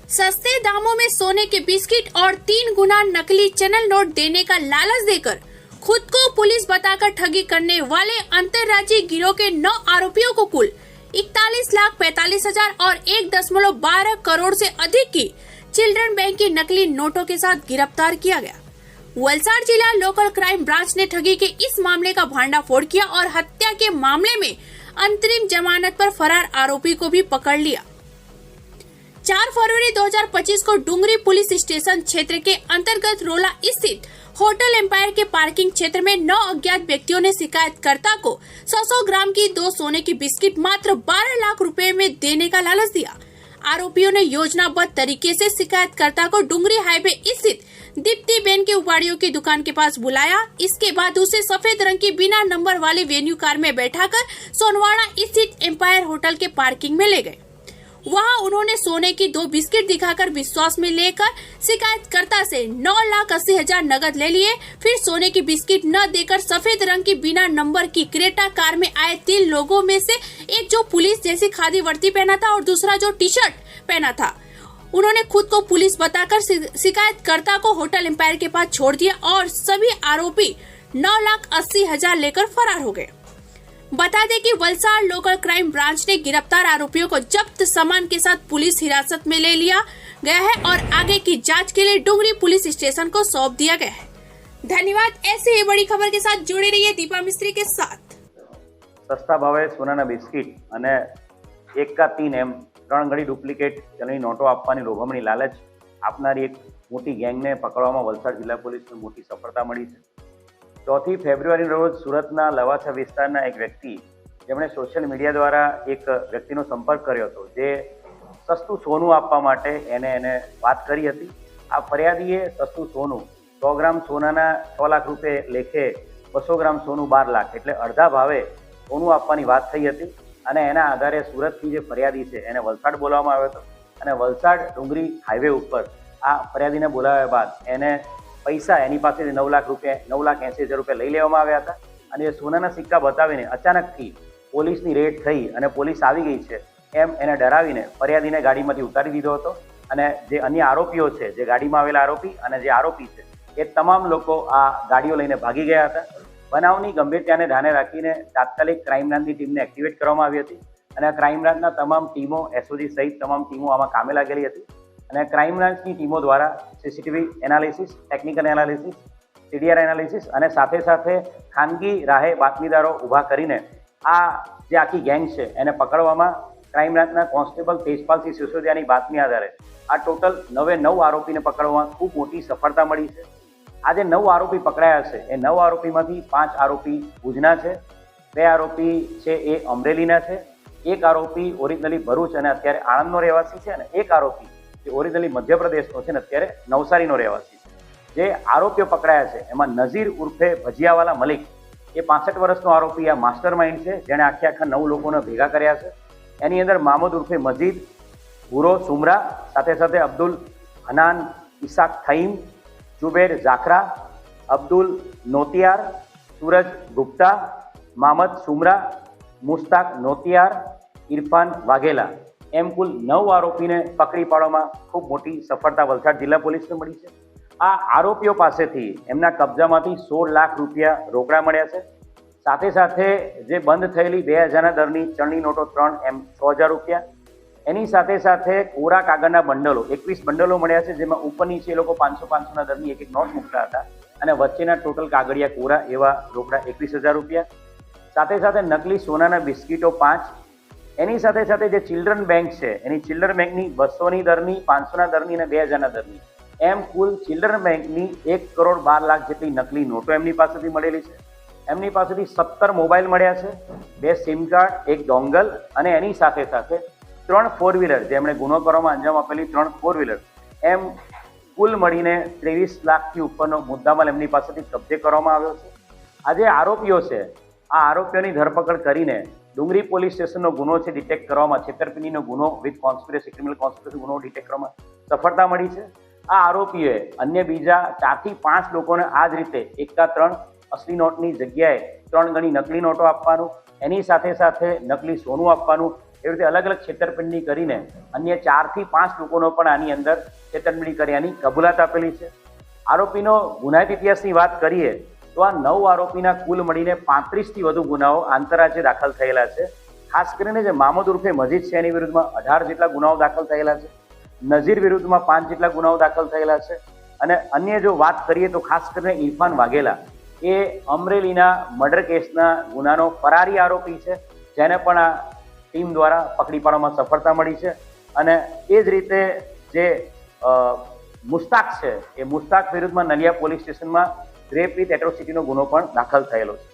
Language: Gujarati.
सस्ते दामों में सोने के बिस्किट और 3 गुना नकली चैनल नोट देने का लालच देकर खुद को पुलिस बताकर ठगी करने वाले अंतर्राज्यीय गिरोह के 9 आरोपियों को कुल 41,45,000 और 1.12 करोड़ से अधिक की चिल्ड्रन बैंक की नकली नोटों के साथ गिरफ्तार किया गया। वलसाड जिला लोकल क्राइम ब्रांच ने ठगी के इस मामले का भांडाफोड़ किया और हत्या के मामले में अंतरिम जमानत पर फरार आरोपी को भी पकड़ लिया। 4 फरवरी 2025 को डुंगरी पुलिस स्टेशन क्षेत्र के अंतर्गत रोला स्थित होटल एम्पायर के पार्किंग क्षेत्र में 9 अज्ञात व्यक्तियों ने शिकायतकर्ता को 100 ग्राम की 2 सोने की बिस्किट मात्र 12 लाख रुपए में देने का लालच दिया। आरोपियों ने योजनाबद्ध तरीके से शिकायतकर्ता को डुंगरी हाईवे स्थित दीप्ति बेन के उपाड़ियों की दुकान के पास बुलाया। इसके बाद उसे सफेद रंग की बिना नंबर वाली वेन्यू कार में बैठाकर सोनवाड़ा स्थित एम्पायर होटल के पार्किंग में ले गए। वहां उन्होंने सोने की 2 बिस्किट दिखाकर विश्वास में लेकर शिकायतकर्ता से 9,80,000 नगद ले लिए। फिर सोने की बिस्किट न देकर सफेद रंग की बिना नंबर की क्रेटा कार में आए 3 लोगों में से एक जो पुलिस जैसी खादी वर्दी पहना था और दूसरा जो टी शर्ट पहना था, उन्होंने खुद को पुलिस बताकर शिकायतकर्ता को होटल एम्पायर के पास छोड़ दिया और सभी आरोपी 9,80,000 लेकर फरार हो गए। बता दें कि वलसाड लोकल क्राइम ब्रांच ने गिरफ्तार आरोपियों को जब्त सामान के साथ पुलिस हिरासत में ले लिया गया है और आगे की जांच के लिए डुंगरी पुलिस स्टेशन को सौंप दिया गया है। धन्यवाद। ऐसे ही बड़ी खबर के साथ जुड़े रहिए दीपा मिस्त्री के साथ। सस्ता भावे सोनाना बिस्किट અને 1 का 3 એમ 3 ઘડી ડુપ્લિકેટ ચલણી નોટો આપવાની લોભામણી લાલચ આપનારી એક મોટી ગેંગને પકડવામાં વલસાડ જિલ્લા પોલીસને મોટી સફળતા મળી છે। 4 ફેબ્રુઆરી રોજ સુરતના લવાછા વિસ્તારના એક વ્યક્તિ જેમણે સોશિયલ મીડિયા દ્વારા એક વ્યક્તિનો સંપર્ક કર્યો હતો જે સસ્તું સોનું આપવા માટે એને વાત કરી હતી। આ ફરિયાદીએ સસ્તું સોનું 100 ગ્રામ સોનાના 6 લાખ રૂપિયા લેખે 200 ગ્રામ સોનું 12 લાખ એટલે અડધા ભાવે સોનું આપવાની વાત થઈ હતી અને એના આધારે સુરતથી જે ફરિયાદી છે એને વલસાડ બોલાવવામાં આવ્યો હતો અને વલસાડ ડુંગરી હાઈવે ઉપર આ ફરિયાદીને બોલાવ્યા બાદ એને પૈસા એની પાસેથી 9,80,000 રૂપિયા લઈ લેવામાં આવ્યા હતા અને એ સોનાના સિક્કા બતાવીને અચાનકથી પોલીસની રેડ થઈ અને પોલીસ આવી ગઈ છે એમ એને ડરાવીને ફરિયાદીને ગાડીમાંથી ઉતારી દીધો હતો અને જે અન્ય આરોપીઓ છે, જે ગાડીમાં આવેલા આરોપી અને જે આરોપી છે એ તમામ લોકો આ ગાડીઓ લઈને ભાગી ગયા હતા। બનાવની ગંભીરતાને ધ્યાને રાખીને તાત્કાલિક ક્રાઇમ બ્રાન્ચની ટીમને એક્ટિવેટ કરવામાં આવી હતી અને ક્રાઇમ બ્રાન્ચના તમામ ટીમો, એસઓજી સહિત તમામ ટીમો આમાં કામે લાગેલી હતી અને ક્રાઇમ બ્રાન્ચની ટીમો દ્વારા CCTV analysis, technical analysis, CDR analysis અને સાથે સાથે ખાનગી રાહે બાતમીદારો ઊભા કરીને આ જે આખી ગેંગ છે એને પકડવામાં ક્રાઇમ બ્રાન્ચના કોન્સ્ટેબલ તેજપાલસિંહ સિસોદિયાની બાતમી આધારે આ ટોટલ 9 આરોપીને પકડવામાં ખૂબ મોટી સફળતા મળી છે। આ જે 9 આરોપી પકડાયા છે એ 9 આરોપીમાંથી 5 આરોપી ભુજના છે, 2 આરોપી છે એ અમરેલીના છે, 1 આરોપી ઓરિજિનલી ભરૂચ અને અત્યારે આણંદનો રહેવાસી છે અને 1 આરોપી જે ઓરિજિનલી મધ્યપ્રદેશનો છે ને અત્યારે નવસારીનો રહેવાસી છે। જે આરોપીઓ પકડાયા છે એમાં નઝીર ઉર્ફે ભજીયાવાલા મલિક એ 65 વર્ષનો આરોપી આ માસ્ટર માઇન્ડ છે જેણે આખા 9 લોકોને ભેગા કર્યા છે। એની અંદર મામૂદ ઉર્ફે મજીદ, હુરો સુમરા, સાથે સાથે અબ્દુલ હનાન ઇસાક થઈમ, जुबेर जाखरा, अब्दुल नोतियार, सूरज गुप्ता, मामद सुमरा, मुश्ताक नोतियार, इरफान वाघेला एम कुल 9 आरोपीने पकड़ी पाडવામાં ખૂબ મોટી સફળતા વલસાડ જિલ્લા પોલીસને મળી છે। આ આરોપીઓ પાસેથી એમના કબજામાંથી 16 લાખ રૂપિયા રોકડા મળ્યા છે। સાથે સાથે જે બંધ થયેલી 2000ના દરની ચલણી નોટો 3 એમ 100,000 રૂપિયા, એની સાથે સાથે કોરા કાગળના બંડલો 21 બંડલો મળ્યા છે જેમાં ઉપરની છે એ લોકો 500-500ના દરની એક નોટ મૂકતા હતા અને વચ્ચેના ટોટલ કાગળિયા કોરા એવા રોકડા 21,000 રૂપિયા। સાથે સાથે નકલી સોનાના બિસ્કીટો 5, એની સાથે સાથે જે ચિલ્ડ્રન બેંક છે એની ચિલ્ડ્રન બેંકની 200ની દરની, 500ના દરની અને 2000ના દરની એમ કુલ ચિલ્ડ્રન બેંકની 1,12,00,000 જેટલી નકલી નોટો એમની પાસેથી મળેલી છે। એમની પાસેથી 17 મોબાઈલ મળ્યા છે, 2 સિમ કાર્ડ, 1 ડોંગલ અને એની સાથે સાથે 3 4 વ્હીલર જે એમણે ગુનો કરવામાં અંજામ આપેલી 3 4 વ્હીલર એમ કુલ મળીને 23 લાખથી ઉપરનો મુદ્દામાલ એમની પાસેથી કબજે કરવામાં આવ્યો છે। આ જે આરોપીઓ છે આ આરોપીઓની ધરપકડ કરીને ડુંગરી પોલીસ સ્ટેશનનો ગુનો છે ડિટેક્ટ કરવામાં, છેતરપિંડીનો ગુનો વિથ કોન્સ્પિરસી, ક્રિમિનલ કોન્સ્પિરસી ગુનો ડિટેક્ટ કરવામાં સફળતા મળી છે। આ આરોપીઓએ અન્ય બીજા 4 થી 5 લોકોને આ જ રીતે 1 का 3 અસલી નોટની જગ્યાએ 3 ગણી નકલી નોટો આપવાનું, એની સાથે સાથે નકલી સોનું આપવાનું એવી રીતે અલગ અલગ છેતરપિંડી કરીને અન્ય 4 થી 5 લોકોનો પણ આની અંદર છેતરપિંડી કર્યાની કબૂલાત આપેલી છે. આરોપીનો ગુનાહિત ઇતિહાસની વાત કરીએ તો આ 9 આરોપીના કુલ મળીને 35 થી વધુ ગુનાઓ આંતરરાજ્ય દાખલ થયેલા છે. ખાસ કરીને જે મામૂદ ઉર્ફે મજીદ છે એની વિરુદ્ધમાં 18 જેટલા ગુનાઓ દાખલ થયેલા છે. નઝીર વિરુદ્ધમાં 5 જેટલા ગુનાઓ દાખલ થયેલા છે. અને અન્ય જો વાત કરીએ તો ખાસ કરીને ઇરફાન વાઘેલા એ અમરેલીના મર્ડર કેસના ગુનાનો ફરારી આરોપી છે, જેને પણ આ ટીમ દ્વારા પકડી પાડવામાં સફળતા મળી છે. અને એ જ રીતે જે મુસ્તાક છે એ મુસ્તાક વિરુદ્ધમાં નલિયા પોલીસ સ્ટેશનમાં રેપ વિથ એટ્રોસિટીનો ગુનો પણ દાખલ થયેલો છે.